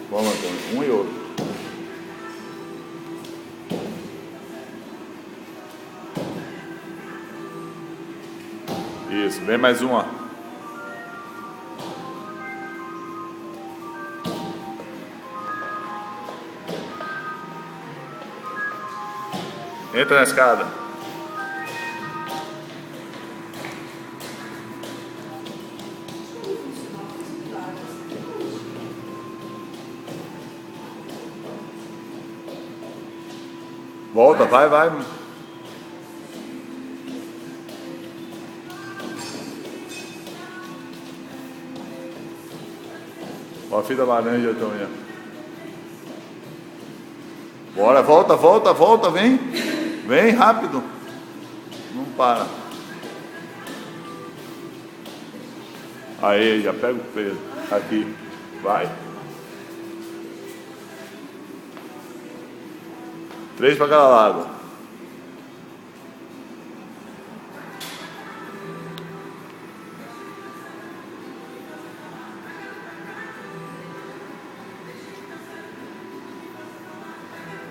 Vamos, Antônio, um e outro. Isso, vem mais uma. Entra na escada. Volta, vai, vai. Ó a fita laranja também. Bora, volta, volta, volta, vem. Vem rápido. Não para. Aí, já pega o peso. Aqui. Vai. 3 para cada lado.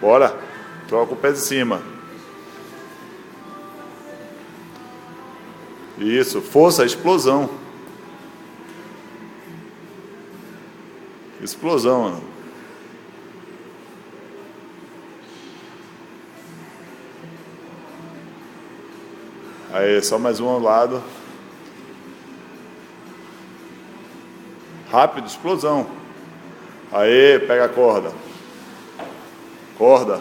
Bora. Troca o pé de cima. Isso. Força, explosão. Explosão, mano. Aí, só mais um ao lado. Rápido, explosão. Aí, pega a corda. Corda.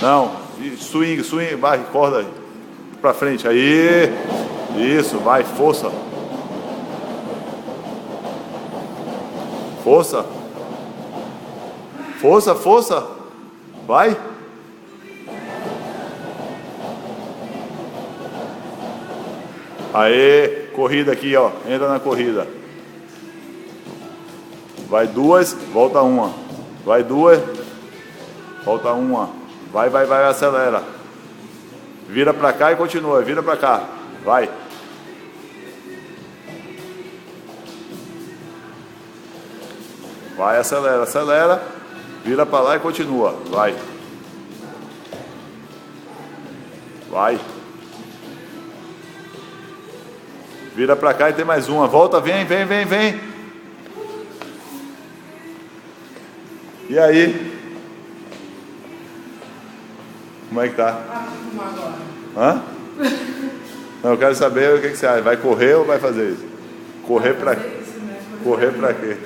Não, swing, swing, vai, corda pra frente. Aí, isso, vai, força. Força. Força, força. Vai. Aí, corrida aqui, ó. Entra na corrida. Vai 2, volta 1. Vai 2, volta 1. Vai, vai, vai, acelera. Vira pra cá e continua. Vira pra cá. Vai. Vai, acelera, acelera. Vira pra lá e continua. Vai. Vai. Vira pra cá e tem mais uma. Volta, vem, vem, vem, vem. E aí? Como é que tá? Hã? Não, eu quero saber o que você acha. Vai correr ou vai fazer isso? Correr pra quê? Correr pra quê?